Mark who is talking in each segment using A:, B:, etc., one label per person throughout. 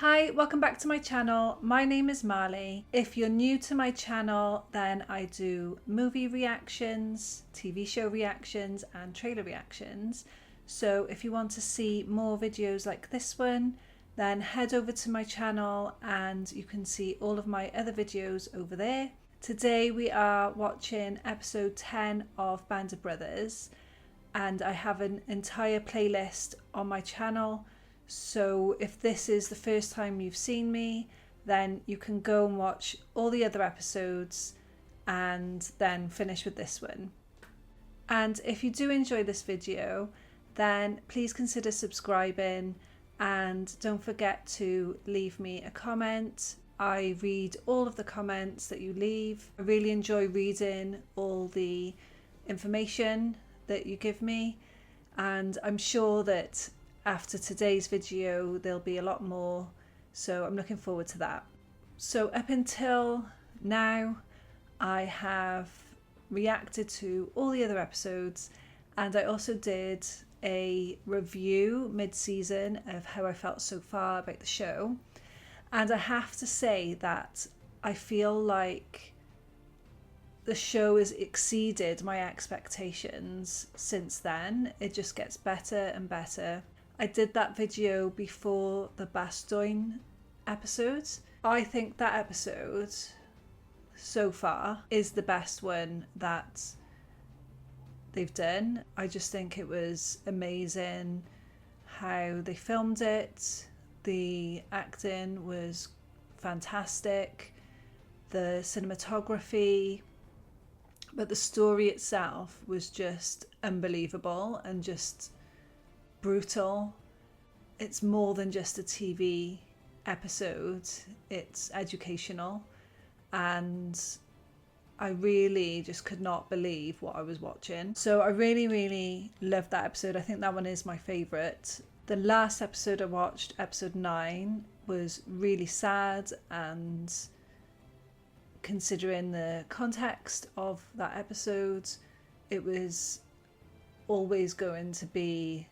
A: Hi, welcome back to my channel. My name is Marley. If you're new to my channel, then I do movie reactions, TV show reactions, and trailer reactions. So if you want to see more videos like this one, then head over to my channel and you can see all of my other videos over there. Today we are watching episode 10 of Band of Brothers, and I have an entire playlist on my channel. So if this is the first time you've seen me, then you can go and watch all the other episodes and then finish with this one. And if you do enjoy this video, then please consider subscribing and don't forget to leave me a comment. I read all of the comments that you leave. I really enjoy reading all the information that you give me, and I'm sure that after today's video there'll be a lot more, so I'm looking forward to that. So up until now I have reacted to all the other episodes, and I also did a review mid-season of how I felt so far about the show, and I have to say that I feel like the show has exceeded my expectations since then. It just gets better and better. I did that video before the Bastogne episode. I think that episode so far is the best one that they've done. I just think it was amazing how they filmed it. The acting was fantastic, the cinematography, but the story itself was just unbelievable and just brutal. It's more than just a TV episode, it's educational, and I really just could not believe what I was watching. So I really loved that episode. I think that one is my favourite. The last episode I watched, episode 9, was really sad, and considering the context of that episode, it was always going to be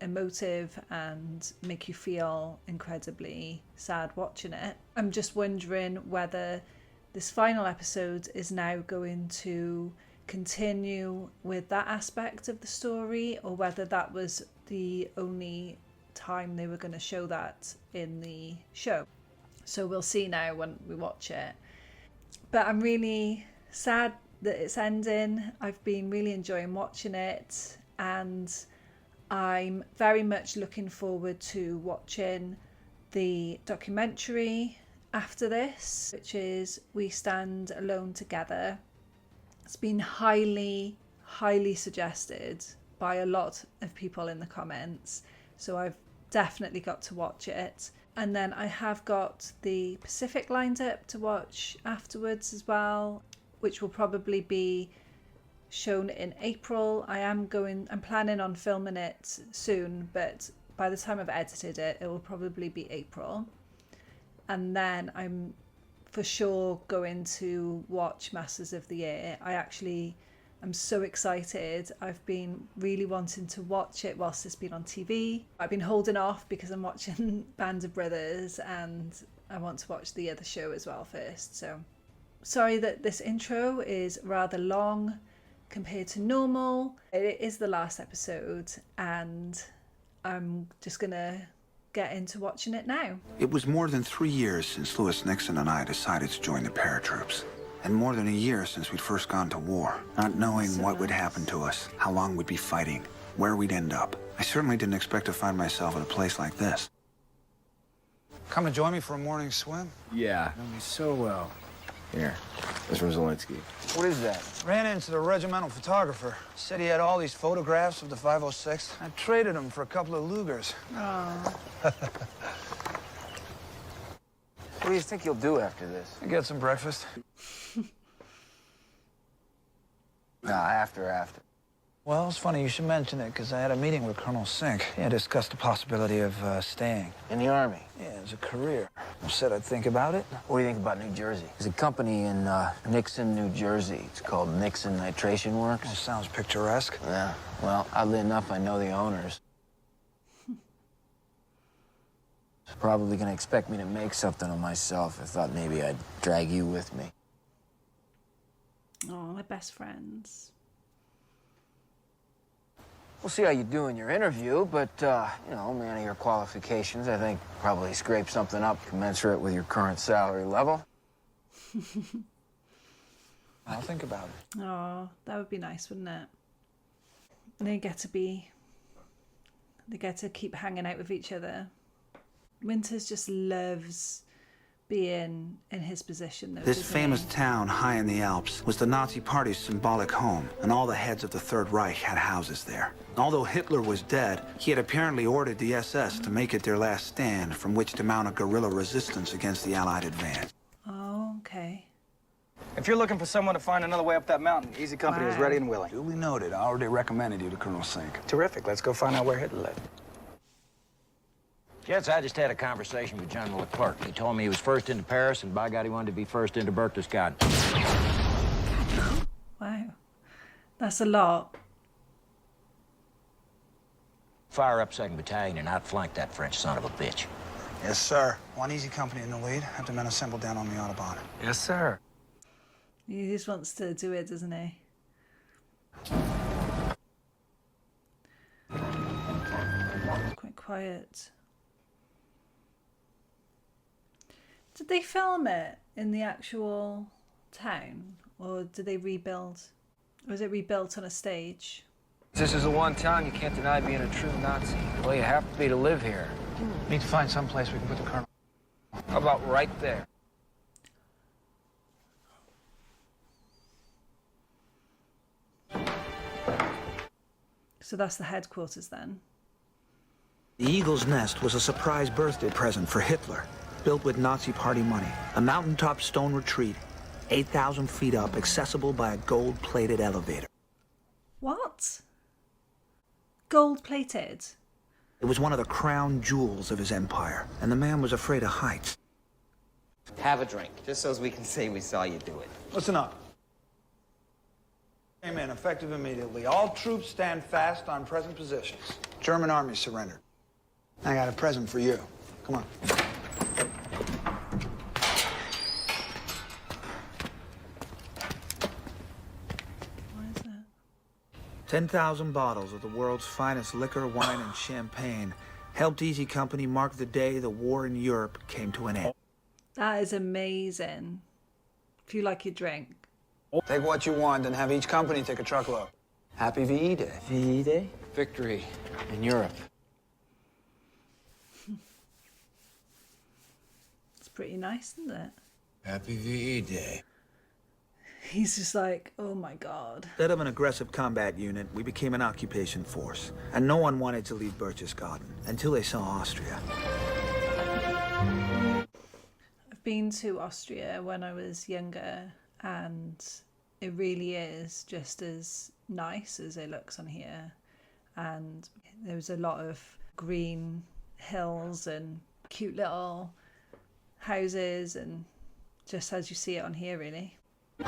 A: emotive and make you feel incredibly sad watching it. I'm just wondering whether this final episode is now going to continue with that aspect of the story, or whether that was the only time they were going to show that in the show. So we'll see now when we watch it. But I'm really sad that it's ending. I've been really enjoying watching it, and I'm very much looking forward to watching the documentary after this, which is We Stand Alone Together. It's been highly suggested by a lot of people in the comments, so I've definitely got to watch it. And then I have got the Pacific lined up to watch afterwards as well, which will probably be shown in April. I'm planning on filming it soon, but by the time I've edited it, it will probably be April. And then I'm for sure going to watch Masters of the Air. I'm so excited. I've been really wanting to watch it whilst it's been on TV. I've been holding off because I'm watching Band of Brothers and I want to watch the other show as well first. So sorry that this intro is rather long compared to normal. It is the last episode and I'm just gonna get into watching it now.
B: It was more than 3 years since Louis Nixon and I decided to join the paratroops. And more than a year since we'd first gone to war, not knowing what would happen to us, how long we'd be fighting, where we'd end up. I certainly didn't expect to find myself in a place like this.
C: Come and join me for a morning swim?
D: Yeah, know me so well. Here, this from Zelensky.
C: What is that? Ran into the regimental photographer. Said he had all these photographs of the 506. I traded them for a couple of Lugers.
D: Oh. What do you think you'll do after this?
C: I get some breakfast.
D: Nah, after.
C: Well, it's funny you should mention it, because I had a meeting with Colonel Sink. He had discussed the possibility of staying.
D: In the Army?
C: Yeah, as a career. I said I'd think about it.
D: What do you think about New Jersey? There's a company in Nixon, New Jersey. It's called Nixon Nitration Works.
C: Well, sounds picturesque.
D: Yeah, well, oddly enough, I know the owners. Probably gonna expect me to make something of myself. I thought maybe I'd drag you with me.
A: Oh, we're best friends.
D: We'll see how you do in your interview, but, you know, man of your qualifications, I think probably scrape something up commensurate with your current salary level.
C: I'll think about it.
A: Oh, that would be nice, wouldn't it? And they get to keep hanging out with each other. Winters just loves being in his position, though.
B: This famous town high in the Alps was the Nazi Party's symbolic home, and all the heads of the Third Reich had houses there. Although Hitler was dead, he had apparently ordered the SS to make it their last stand from which to mount a guerrilla resistance against the Allied advance.
A: Oh, okay.
E: If you're looking for someone to find another way up that mountain, Easy Company is ready and willing.
C: Duly noted. I already recommended you to Colonel Sink.
E: Terrific. Let's go find out where Hitler lived.
F: Jets, I just had a conversation with General Leclerc. He told me he was first into Paris, and by God, he wanted to be first into Berchtesgaden.
A: Wow. That's a lot.
F: Fire up 2nd Battalion and outflank that French son of a bitch.
C: Yes, sir. One Easy Company in the lead. Have the men assembled down on the Autobahn.
E: Yes, sir.
A: He just wants to do it, doesn't he? It's quite quiet. Did they film it in the actual town, or did they rebuild? Or was it rebuilt on a stage?
D: This is the one town you can't deny being a true Nazi. Well, you have to be to live here.
C: Need to find some place we can put the Colonel.
D: How about right there?
A: So that's the headquarters then.
B: The Eagle's Nest was a surprise birthday present for Hitler, built with Nazi Party money. A mountaintop stone retreat, 8,000 feet up, accessible by a gold-plated elevator.
A: What? Gold-plated?
B: It was one of the crown jewels of his empire, and the man was afraid of heights.
G: Have a drink, just so as we can say we saw you do it.
C: Listen up. Came in, effective immediately. All troops stand fast on present positions. German army surrendered. I got a present for you. Come on.
A: What is that?
B: 10,000 bottles of the world's finest liquor, wine, and champagne helped Easy Company mark the day the war in Europe came to an end.
A: That is amazing. If you like your drink.
C: Take what you want and have each company take a truckload.
D: Happy VE Day. VE Day? Victory in Europe.
A: It's pretty nice, isn't it?
F: Happy VE Day.
A: He's just like, oh my God.
B: Instead of an aggressive combat unit, we became an occupation force, and no one wanted to leave Berchtesgaden until they saw Austria.
A: I've been to Austria when I was younger, and it really is just as nice as it looks on here. And there was a lot of green hills and cute little houses, and just as you see it on here, really.
D: The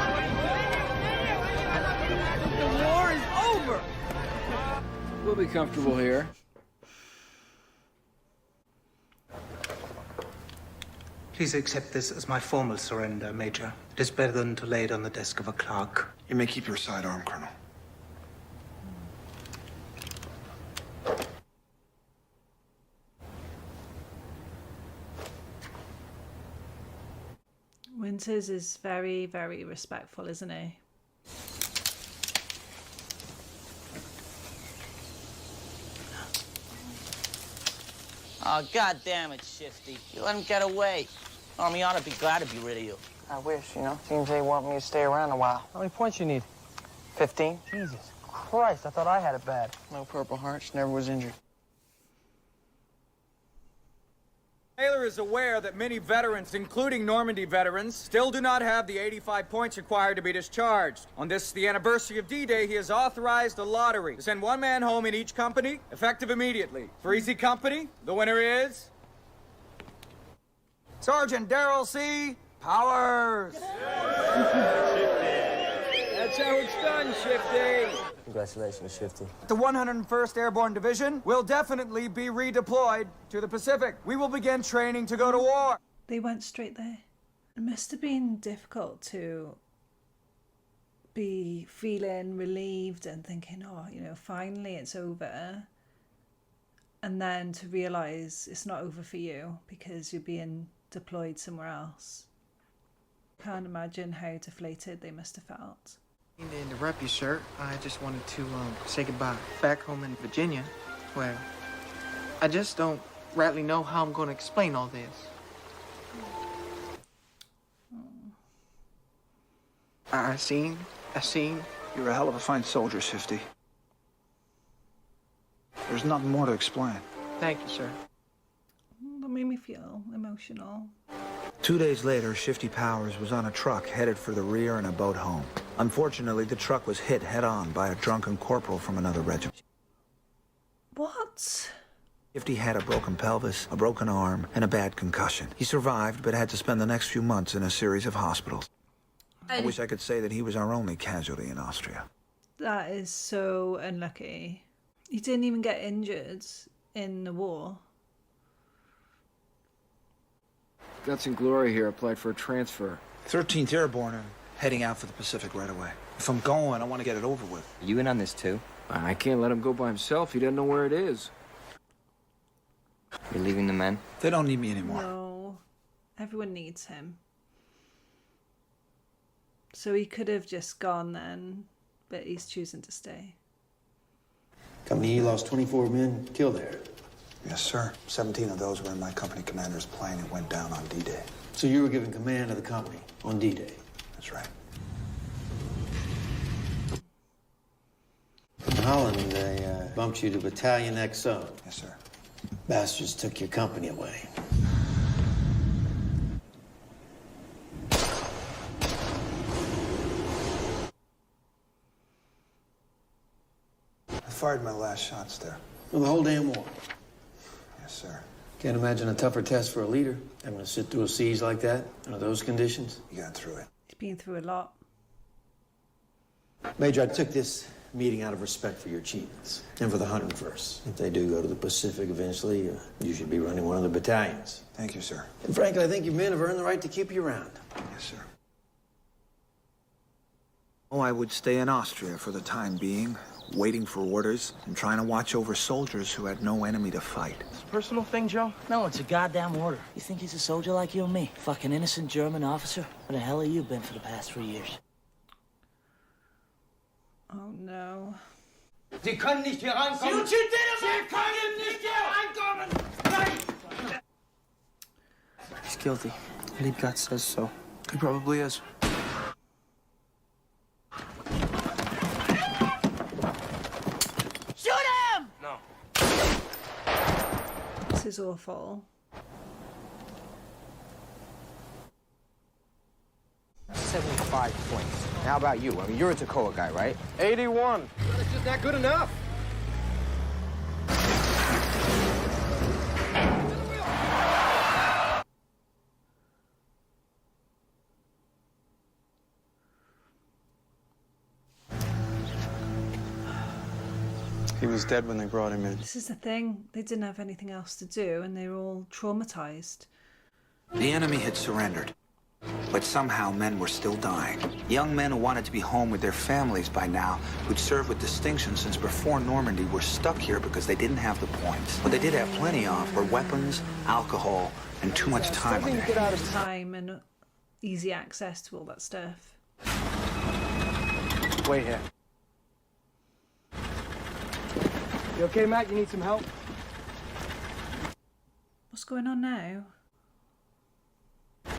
D: war is over! We'll be comfortable here.
H: Please accept this as my formal surrender, Major. It is better than to lay it on the desk of a clerk.
B: You may keep your sidearm, Colonel.
A: Winters is very, very respectful, isn't he?
G: Oh, God damn it, Shifty. You let him get away. Army ought to be glad to be rid of you.
I: I wish, you know. Seems they want me to stay around a while.
D: How many points you need?
I: 15.
D: Jesus Christ, I thought I had it bad.
I: No Purple Hearts, never was injured.
E: Taylor is aware that many veterans, including Normandy veterans, still do not have the 85 points required to be discharged. On this, the anniversary of D-Day, he has authorized a lottery to send one man home in each company, effective immediately. For Easy Company, the winner is... Sergeant Darrell C. Powers. That's That's how it's done, Shifty.
D: Congratulations, Shifty.
E: The 101st Airborne Division will definitely be redeployed to the Pacific. We will begin training to go to war.
A: They went straight there. It must have been difficult to be feeling relieved and thinking, oh, you know, finally it's over. And then to realise it's not over for you because you're being deployed somewhere else. Can't imagine how deflated they must have felt.
I: To interrupt you, sir, I just wanted to say goodbye. Back home in Virginia, where I just don't rightly know how I'm going to explain all this. I seen.
C: You're a hell of a fine soldier, Shifty. There's nothing more to explain.
I: Thank you, sir.
A: That made me feel emotional.
B: 2 days later, Shifty Powers was on a truck headed for the rear in a boat home. Unfortunately, the truck was hit head-on by a drunken corporal from another regiment.
A: What?
B: Shifty had a broken pelvis, a broken arm, and a bad concussion. He survived, but had to spend the next few months in a series of hospitals. I wish I could say that he was our only casualty in Austria.
A: That is so unlucky. He didn't even get injured in the war.
D: Guts and Glory here applied for a transfer.
C: 13th Airborne are heading out for the Pacific right away. If I'm going, I want to get it over with.
J: You in on this too?
D: I can't let him go by himself. He doesn't know where it is.
J: You're leaving the men?
C: They don't need me anymore.
A: No. Everyone needs him. So he could have just gone then, but he's choosing to stay.
K: Company lost 24 men killed there.
B: Yes, sir. 17 of those were in my company commander's plane and went down on D-Day.
K: So you were given command of the company on D-Day?
B: That's right.
K: In Holland, they bumped you to Battalion XO.
B: Yes, sir.
K: Bastards took your company away.
B: I fired my last shots there.
K: Well, the whole damn war.
B: Yes, sir.
K: Can't imagine a tougher test for a leader, having to sit through a siege like that, under those conditions.
B: You got through it.
A: He's been through a lot.
K: Major, I took this meeting out of respect for your achievements and for the 101st. If they do go to the Pacific eventually, you should be running one of the battalions.
B: Thank you, sir.
K: And frankly, I think your men have earned the right to keep you around.
B: Yes, sir. Oh, I would stay in Austria for the time being, waiting for orders and trying to watch over soldiers who had no enemy to fight.
I: It's a personal thing, Joe?
G: No, it's a goddamn order. You think he's a soldier like you and me? Fucking innocent German officer? Where the hell have you been for the past 3 years?
A: Oh no.
E: Sie können nicht hier reinkommen. Sie können nicht hier reinkommen!
I: He's guilty. Liebgott says so. He probably is.
G: Shoot him!
I: No.
A: This is awful.
D: 75 points. How about you? I mean, you're a Toccoa guy, right?
I: 81.
E: It's just not good enough.
C: He was dead when they brought him in.
A: This is the thing. They didn't have anything else to do and they were all traumatized.
B: The enemy had surrendered, but somehow men were still dying. Young men who wanted to be home with their families by now, who'd served with distinction since before Normandy, were stuck here because they didn't have the points. What they did have plenty of were weapons, alcohol, and too much time on their hands.
A: Time and easy access to all that stuff.
D: Wait here. You okay, Matt? You need some help?
A: What's going on now?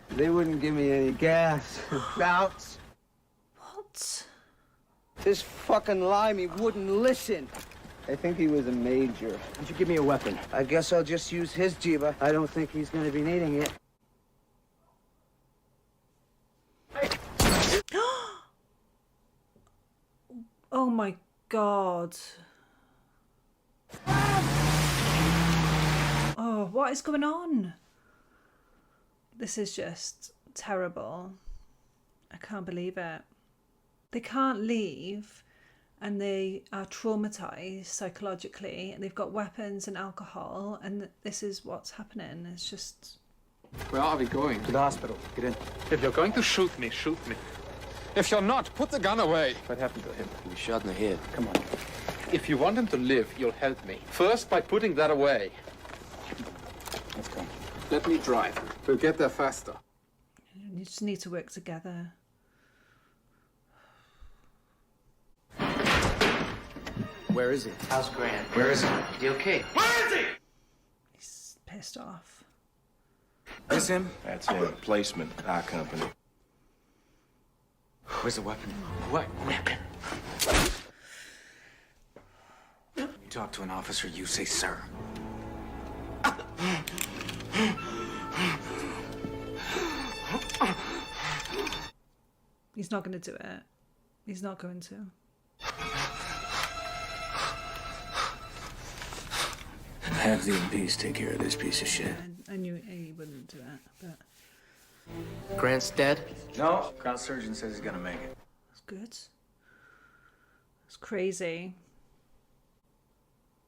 I: They wouldn't give me any gas. Bounce.
A: What?
I: This fucking limey wouldn't listen. I think he was a major.
D: Why don't you give me a weapon?
I: I guess I'll just use his jiba. I don't think he's gonna be needing it.
A: Oh my god. Oh, what is going on? This is just terrible. I can't believe it. they can't leave, and they are traumatized psychologically, and they've got weapons and alcohol, and this is what's happening. It's just...
J: Where are we going?
C: To the hospital. Get in.
J: If you're going to shoot me, shoot me. If you're not, put the gun away.
C: What happened to him?
D: He was shot in the head.
C: Come on.
J: If you want him to live, you'll help me. First, by putting that away.
C: Let's go.
J: Let me drive. We'll get there faster.
A: You just need to work together.
D: Where is he?
I: How's Grant?
D: Where is he?
I: Is he okay?
A: He's pissed off.
D: Is him?
L: That's him. Placement, our company.
D: Where's the weapon?
I: What weapon?
D: You talk to an officer, you say, sir.
A: He's not going to do it. He's not going to.
B: Have the MPs take care of this piece of shit.
A: I knew he wouldn't do it, but
I: Grant's dead?
D: No, Crown Surgeon says he's gonna make it.
A: that's good. It's crazy.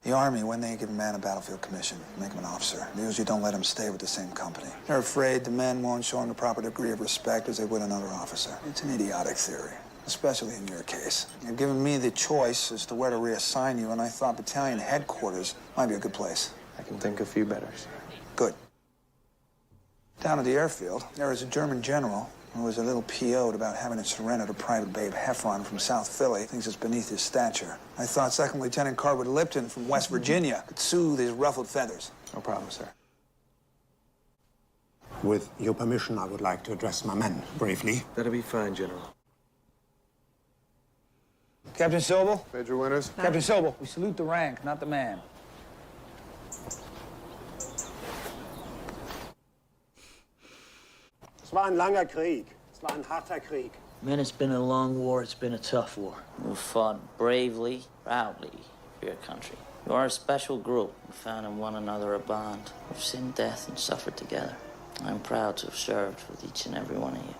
B: The Army, when they give a man a battlefield commission, make him an officer. They usually don't let him stay with the same company. They're afraid the men won't show him the proper degree of respect as they would another officer. It's an idiotic theory, especially in your case. You've given me the choice as to where to reassign you, and I thought battalion headquarters might be a good place.
K: I can think of few better, sir.
B: Good. Down at the airfield, there was a German general who was a little PO'd about having to surrender to Private Babe Heffron from South Philly. Thinks it's beneath his stature. I thought Second Lieutenant Carwood Lipton from West Virginia could soothe his ruffled feathers.
K: No problem, sir.
M: With your permission, I would like to address my men briefly.
K: That'll be fine, General.
C: Captain Sobel?
J: Major Winters?
C: Captain Sobel, we salute the rank, not the man.
M: Es war ein langer Krieg. Es war ein harter Krieg.
G: Man, it's been a long war. It's been a tough war. We've fought bravely, proudly for your country. You are a special group. We found in one another a bond. We've seen death and suffered together. I'm proud to have served with each and every one of you.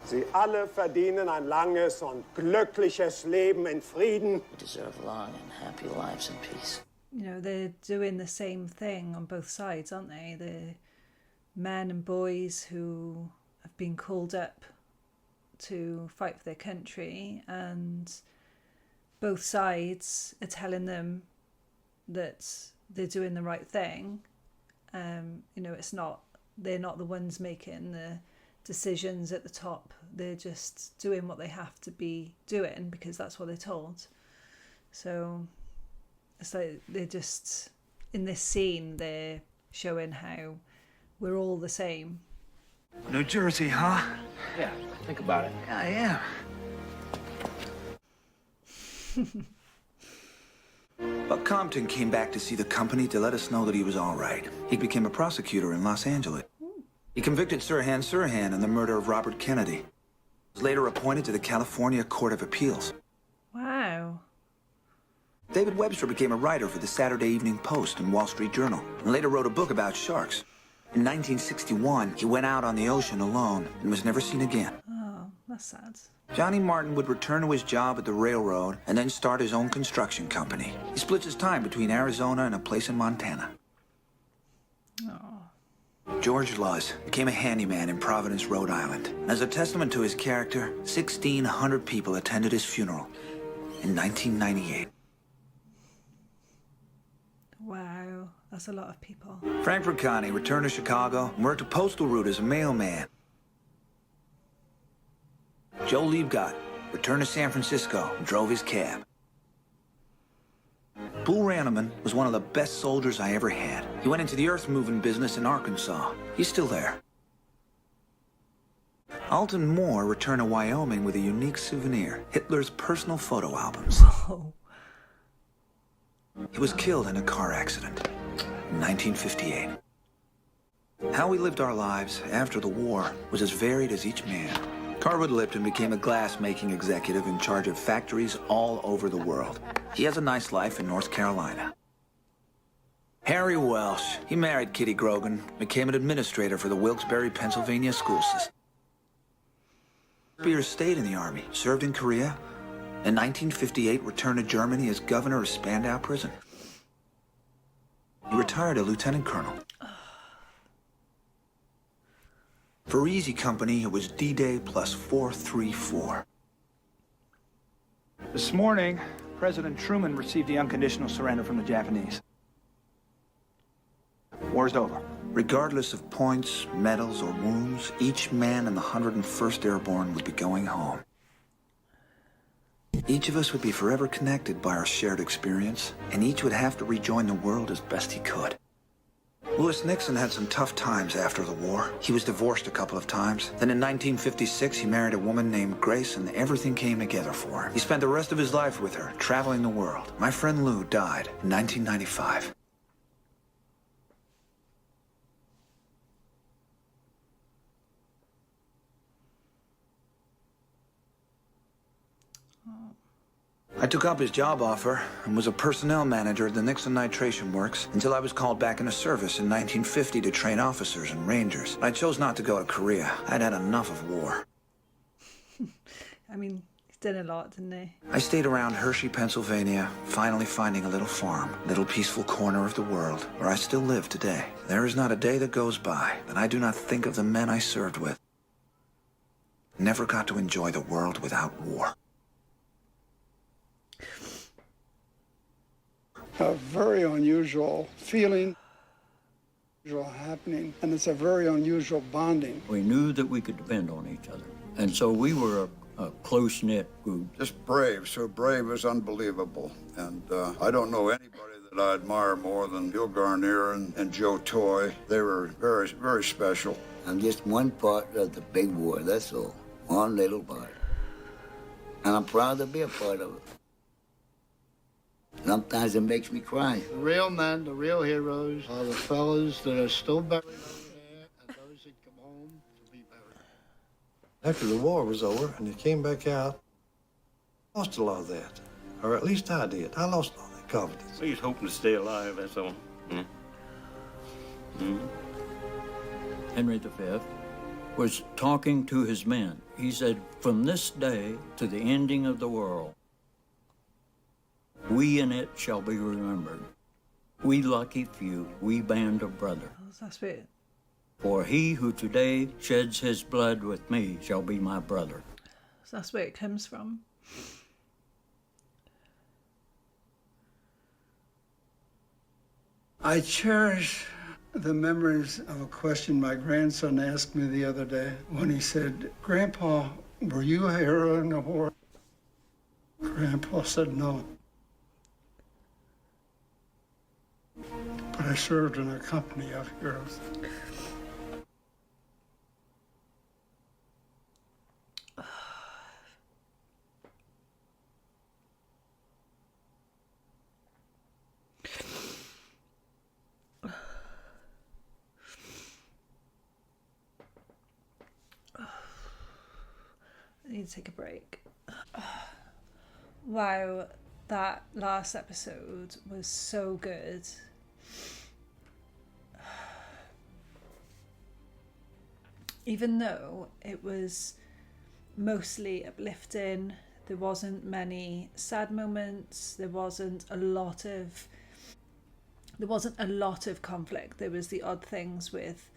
M: Sie alle verdienen ein langes und glückliches Leben in Frieden.
G: You deserve long and happy lives in peace.
A: You know, they're doing the same thing on both sides, aren't they? The men and boys who have been called up to fight for their country, and both sides are telling them that they're doing the right thing. You know, they're not the ones making the decisions at the top. They're just doing what they have to be doing because that's what they're told. So it's like they're just, in this scene, they're showing how we're all the same.
B: New Jersey, huh?
D: Yeah, think about it.
B: Yeah, I am. But Compton came back to see the company to let us know that he was all right. He became a prosecutor in Los Angeles. He convicted Sirhan Sirhan in the murder of Robert Kennedy. He was later appointed to the California Court of Appeals.
A: Wow.
B: David Webster became a writer for the Saturday Evening Post and Wall Street Journal, and later wrote a book about sharks. In 1961, he went out on the ocean alone and was never seen again.
A: Oh, that's sad.
B: Johnny Martin would return to his job at the railroad and then start his own construction company. He splits his time between Arizona and a place in Montana.
A: Oh.
B: George Luz became a handyman in Providence, Rhode Island. And as a testament to his character, 1,600 people attended his funeral in 1998.
A: Wow, that's a lot of people.
B: Frank Briccani returned to Chicago and worked a postal route as a mailman. Joe Liebgott returned to San Francisco and drove his cab. Bull Ranneman was one of the best soldiers I ever had. He went into the earth-moving business in Arkansas. He's still there. Alton Moore returned to Wyoming with a unique souvenir, Hitler's personal photo albums.
A: Whoa.
B: He was killed in a car accident in 1958. How we lived our lives after the war was as varied as each man. Carwood Lipton became a glass-making executive in charge of factories all over the world. He has a nice life in North Carolina. Harry Welsh. He married Kitty Grogan, became an administrator for the Wilkes-Barre, Pennsylvania school system. Spiers stayed in the Army, served in Korea. In 1958, returned to Germany as governor of Spandau Prison. He retired a lieutenant colonel. For Easy Company, it was D-Day plus 434.
C: This morning, President Truman received the unconditional surrender from the Japanese. War's over.
B: Regardless of points, medals, or wounds, each man in the 101st Airborne would be going home. Each of us would be forever connected by our shared experience, and each would have to rejoin the world as best he could. Lewis Nixon had some tough times after the war. He was divorced a couple of times. Then in 1956, he married a woman named Grace, and everything came together for him. He spent the rest of his life with her, traveling the world. My friend Lou died in 1995. I took up his job offer and was a personnel manager at the Nixon Nitration Works until I was called back into service in 1950 to train officers and rangers. I chose not to go to Korea. I'd had enough of war.
A: I mean, he's done a lot, didn't he?
B: I stayed around Hershey, Pennsylvania, finally finding a little farm, little peaceful corner of the world where I still live today. There is not a day that goes by that I do not think of the men I served with. Never got to enjoy the world without war.
N: A very unusual feeling, unusual happening, and it's a very unusual bonding.
O: We knew that we could depend on each other, and so we were a close-knit group.
P: Just brave, so brave it was unbelievable. And I don't know anybody that I admire more than Bill Garnier and Joe Toy. They were very, very special.
Q: I'm just one part of the big war, that's all. One little part. And I'm proud to be a part of it. Sometimes it makes me cry.
R: The real men, the real heroes, are the fellas that are still buried over there and those that come home to be buried.
K: After the war was over and it came back out, I lost a lot of that. Or at least I did. I lost all that confidence.
L: He's hoping to stay alive, that's all.
O: Henry V was talking to his men. He said, from this day to the ending of the world, we in it shall be remembered. We lucky few, we band of brothers.
A: That's it.
O: For he who today sheds his blood with me shall be my brother.
A: So that's where it comes from.
N: I cherish the memories of a question my grandson asked me the other day when he said, "Grandpa, were you a hero in the war?" Grandpa said no. But I served in a company of heroes.
A: I need to take a break. Wow, that last episode was so good. Even though it was mostly uplifting, there wasn't many sad moments, there wasn't a lot of conflict. There was the odd things with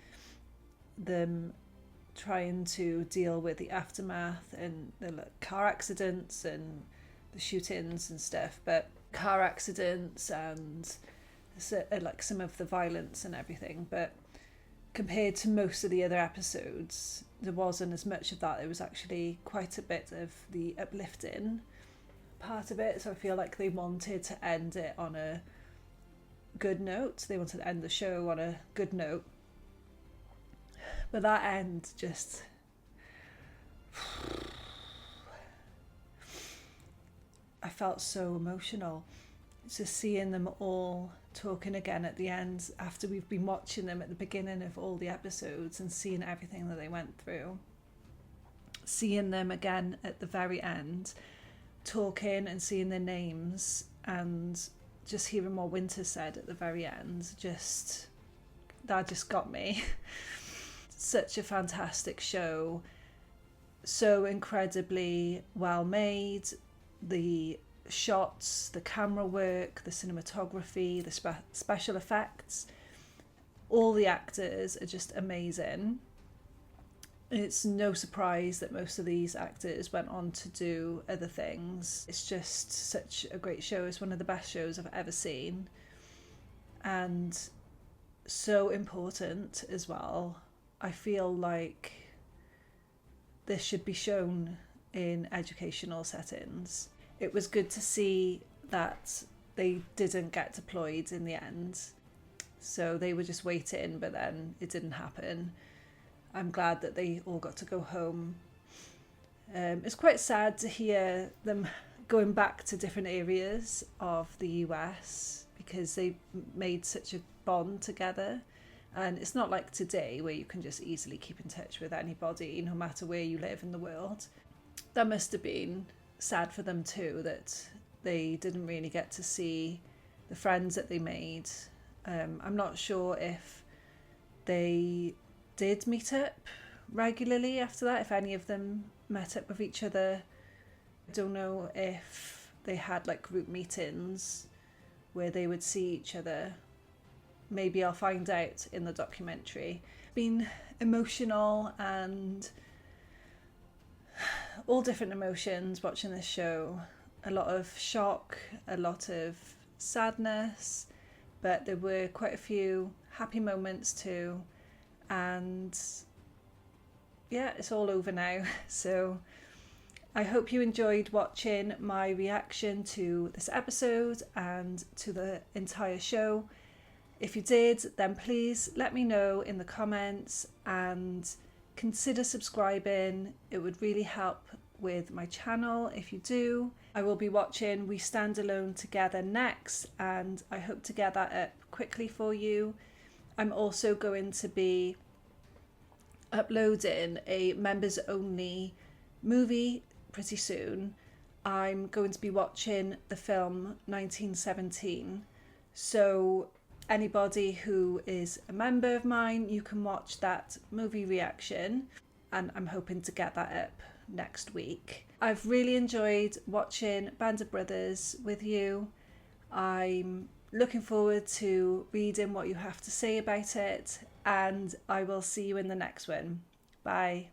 A: them trying to deal with the aftermath and the car accidents and the shootings and stuff, but car accidents and like some of the violence and everything, but compared to most of the other episodes, there wasn't as much of that. There was actually quite a bit of the uplifting part of it, so I feel like they wanted to end it on a good note. They wanted to end the show on a good note, but that end just... I felt so emotional just seeing them all talking again at the end after we've been watching them at the beginning of all the episodes and seeing everything that they went through. Seeing them again at the very end talking and seeing their names and just hearing what Winters said at the very end, that just got me. Such a fantastic show, so incredibly well made. The shots, the camera work, the cinematography, the special effects, all the actors are just amazing. It's no surprise that most of these actors went on to do other things. It's just such a great show. It's one of the best shows I've ever seen, and so important as well. I feel like this should be shown in educational settings. It was good to see that they didn't get deployed in the end, so they were just waiting, but then it didn't happen. I'm glad that they all got to go home. It's quite sad to hear them going back to different areas of the US because they made such a bond together. And it's not like today where you can just easily keep in touch with anybody, no matter where you live in the world. That must have been sad for them too, that they didn't really get to see the friends that they made. I'm not sure if they did meet up regularly after that, if any of them met up with each other. I don't know if they had like group meetings where they would see each other. Maybe I'll find out in the documentary. It's been emotional and all different emotions watching this show. A lot of shock, a lot of sadness, but there were quite a few happy moments too. And yeah, it's all over now. So I hope you enjoyed watching my reaction to this episode and to the entire show. If you did, then please let me know in the comments and consider subscribing. It would really help with my channel if you do. I will be watching We Stand Alone Together next, and I hope to get that up quickly for you. I'm also going to be uploading a members only movie pretty soon. I'm going to be watching the film 1917. So anybody who is a member of mine, you can watch that movie reaction, and I'm hoping to get that up next week. I've really enjoyed watching Band of Brothers with you. I'm looking forward to reading what you have to say about it, and I will see you in the next one. Bye.